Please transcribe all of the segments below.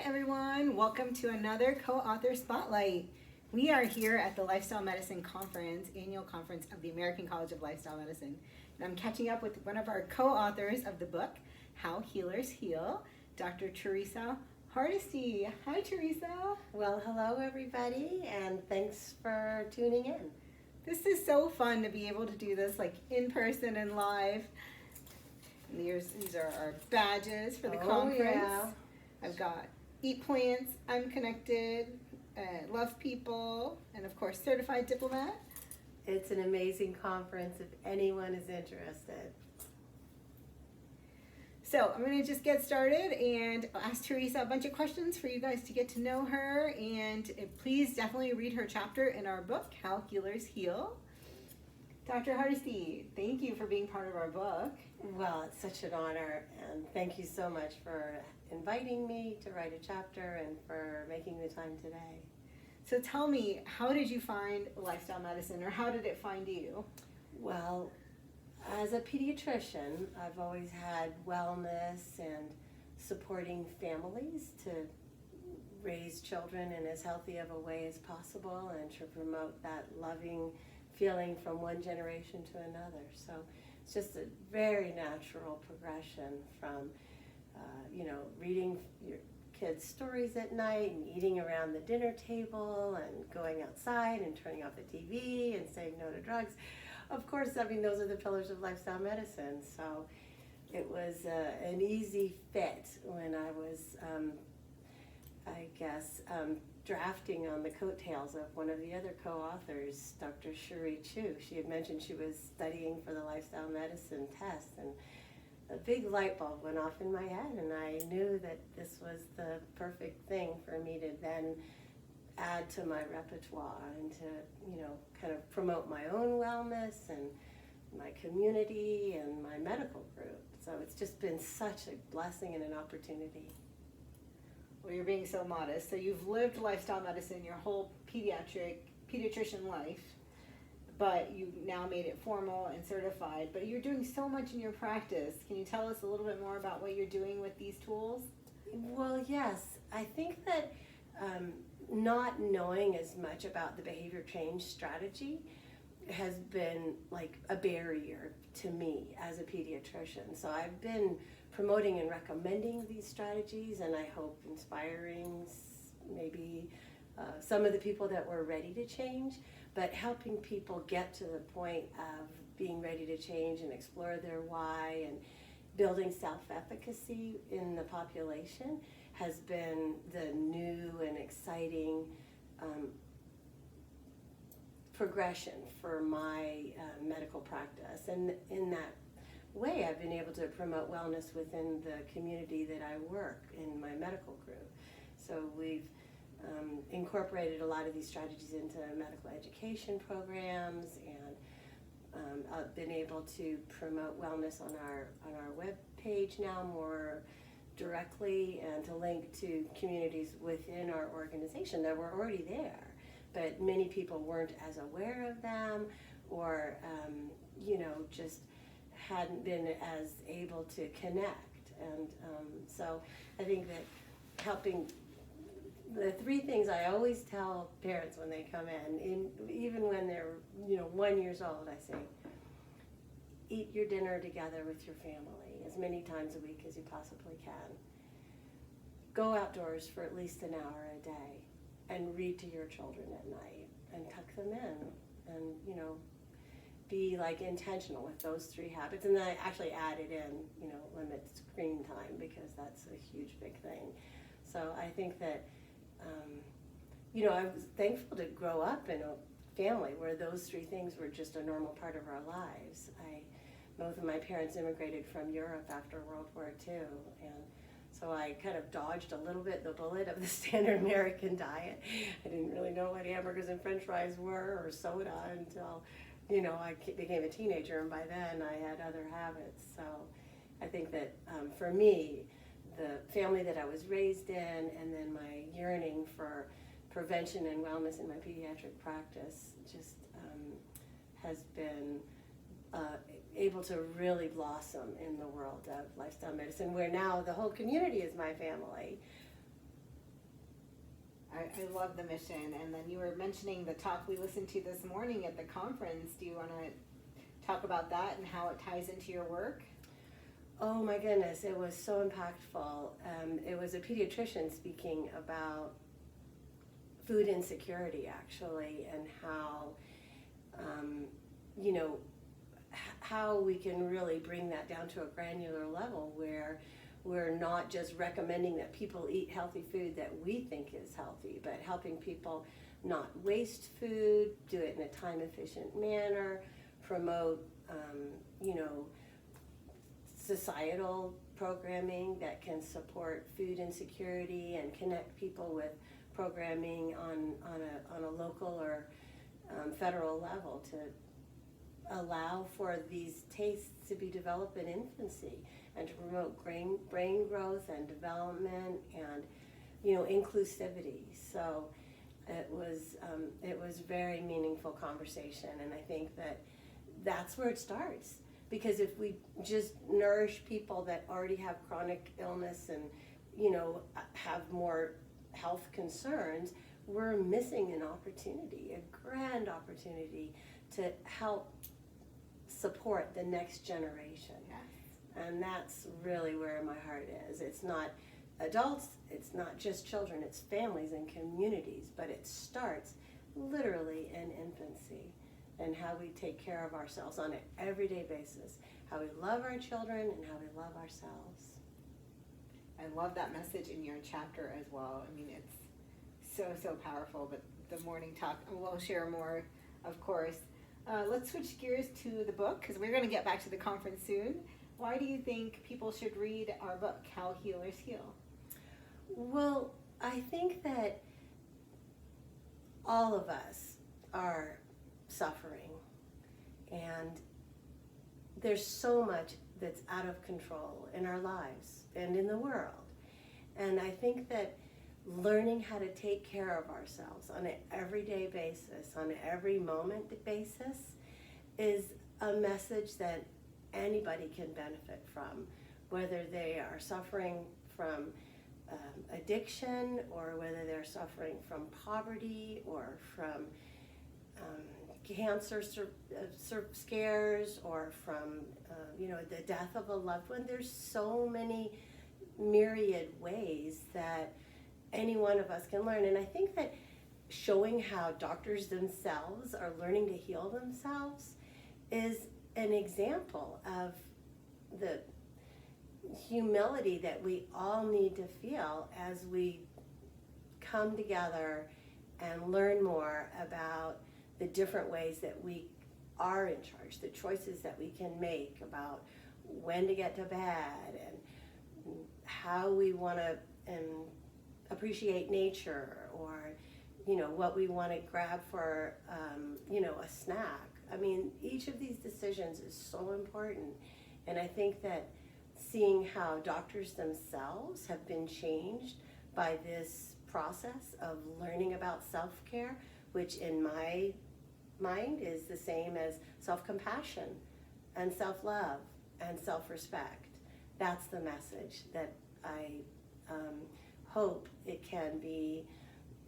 everyone. Welcome to another co-author spotlight. We are here at the Lifestyle Medicine Conference, annual conference of the American College of Lifestyle Medicine. And I'm catching up with one of our co-authors of the book, How Healers Heal, Dr. Teresa Hardisty. Hi, Teresa. Well, hello everybody, and thanks for tuning in. This is so fun to be able to do this like in person and live. And these are our badges for the conference. Yeah. I've got Eat Plants, I'm Connected, Love People, and of course Certified Diplomat. It's an amazing conference if anyone is interested. So I'm going to just get started and ask Teresa a bunch of questions for you guys to get to know her. And please definitely read her chapter in our book, How Healers Heal. Dr. Hardisty, thank you for being part of our book. Well, it's such an honor, and thank you so much for inviting me to write a chapter and for making the time today. So tell me, how did you find lifestyle medicine, or how did it find you? Well, as a pediatrician, I've always had wellness and supporting families to raise children in as healthy of a way as possible and to promote that loving feeling from one generation to another. So it's just a very natural progression from, reading your kids' stories at night and eating around the dinner table and going outside and turning off the TV and saying no to drugs. Of course, those are the pillars of lifestyle medicine. So it was an easy fit when I was, drafting on the coattails of one of the other co-authors, Dr. Shuri Chu. She had mentioned she was studying for the lifestyle medicine test, and a big light bulb went off in my head, and I knew that this was the perfect thing for me to then add to my repertoire and to, kind of promote my own wellness and my community and my medical group. So it's just been such a blessing and an opportunity. Well, you're being so modest. So you've lived lifestyle medicine your whole pediatrician life, but you now made it formal and certified. But you're doing so much in your practice. Can you tell us a little bit more about what you're doing with these tools? Well, yes. I think that not knowing as much about the behavior change strategy has been like a barrier to me as a pediatrician. So I've been promoting and recommending these strategies, and I hope inspiring maybe some of the people that were ready to change, but helping people get to the point of being ready to change and explore their why and building self-efficacy in the population has been the new and exciting progression for my medical practice. And in that way, I've been able to promote wellness within the community that I work in my medical group. So we've incorporated a lot of these strategies into medical education programs, and I've been able to promote wellness on our web page now more directly, and to link to communities within our organization that were already there, but many people weren't as aware of them, or just hadn't been as able to connect. And so I think that helping, the three things I always tell parents when they come in even when they're 1 year old, I say, eat your dinner together with your family as many times a week as you possibly can. Go outdoors for at least an hour a day and read to your children at night and tuck them in, and be intentional with those three habits. And then I actually added in limit screen time, because that's a huge big thing. So I think that I was thankful to grow up in a family where those three things were just a normal part of our lives. Both of my parents immigrated from Europe after World War II, and so I kind of dodged a little bit the bullet of the standard American diet. I didn't really know what hamburgers and french fries were, or soda, until I became a teenager, and by then I had other habits. So I think that for me, the family that I was raised in, and then my yearning for prevention and wellness in my pediatric practice just has been able to really blossom in the world of lifestyle medicine, where now the whole community is my family. I love the mission. And then you were mentioning the talk we listened to this morning at the conference. Do you want to talk about that and how it ties into your work? Oh my goodness, it was so impactful. It was a pediatrician speaking about food insecurity, actually, and how, you know, how we can really bring that down to a granular level where we're not just recommending that people eat healthy food that we think is healthy, but helping people not waste food, do it in a time-efficient manner, promote, you know, societal programming that can support food insecurity and connect people with programming on a local or federal level to allow for these tastes to be developed in infancy and to promote brain growth and development and, you know, inclusivity. So it was very meaningful conversation, and I think that that's where it starts. Because if we just nourish people that already have chronic illness and, you know, have more health concerns, we're missing an opportunity, a grand opportunity to help support the next generation. Yes. And that's really where my heart is. It's not adults, it's not just children, it's families and communities, but it starts literally in infancy. And how we take care of ourselves on an everyday basis, how we love our children and how we love ourselves. I love that message in your chapter as well. I mean, it's so powerful, but the morning talk, we'll share more, of course. Let's switch gears to the book, because we're going to get back to the conference soon. Why do you think people should read our book, How Healers Heal? Well, I think that all of us are suffering, and there's so much that's out of control in our lives and in the world. And I think that learning how to take care of ourselves on an everyday basis, on an every moment basis, is a message that anybody can benefit from, whether they are suffering from addiction, or whether they're suffering from poverty, or from cancer scares, or from you know, the death of a loved one. There's so many myriad ways that any one of us can learn. And I think that showing how doctors themselves are learning to heal themselves is an example of the humility that we all need to feel as we come together and learn more about the different ways that we are in charge, the choices that we can make about when to get to bed and how we want to appreciate nature, or, you know, what we want to grab for, you know, a snack. I mean, each of these decisions is so important. And I think that seeing how doctors themselves have been changed by this process of learning about self-care, which in my mind is the same as self-compassion and self-love and self-respect. That's the message that I hope it can be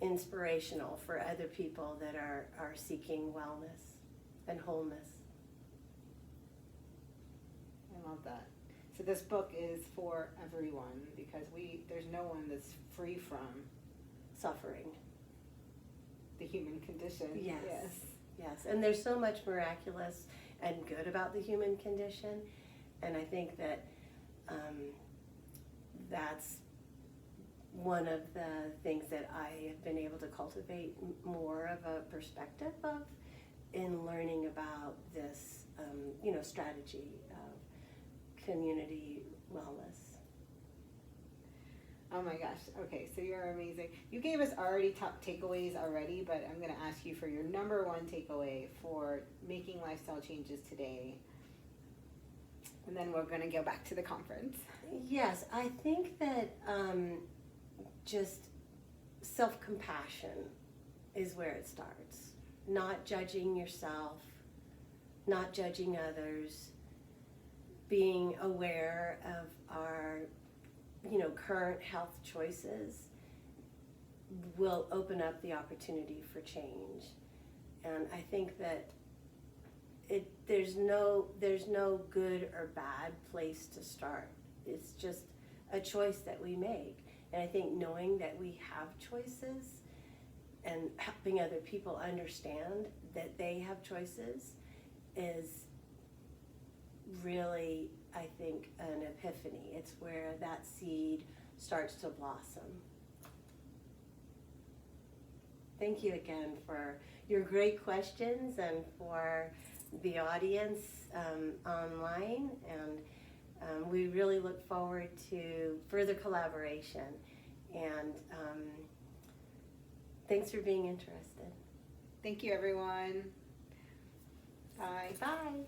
inspirational for other people that are seeking wellness and wholeness. I love that. So this book is for everyone, because there's no one that's free from Suffering. the human condition. Yes, and there's so much miraculous and good about the human condition, and I think that that's one of the things that I have been able to cultivate more of a perspective of in learning about this, you know, strategy of community wellness. Oh my gosh. Okay, so you're amazing. You gave us already top takeaways already, but I'm going to ask you for your number one takeaway for making lifestyle changes today. And then we're going to go back to the conference. Yes, I think that just self-compassion is where it starts. Not judging yourself, not judging others, being aware of our, you know, current health choices, will open up the opportunity for change. And I think that there's no good or bad place to start. It's just a choice that we make. And I think knowing that we have choices and helping other people understand that they have choices is really, I think, an epiphany. It's where that seed starts to blossom. Thank you again for your great questions and for the audience online, and we really look forward to further collaboration, and thanks for being interested. Thank you, everyone. Bye. Bye.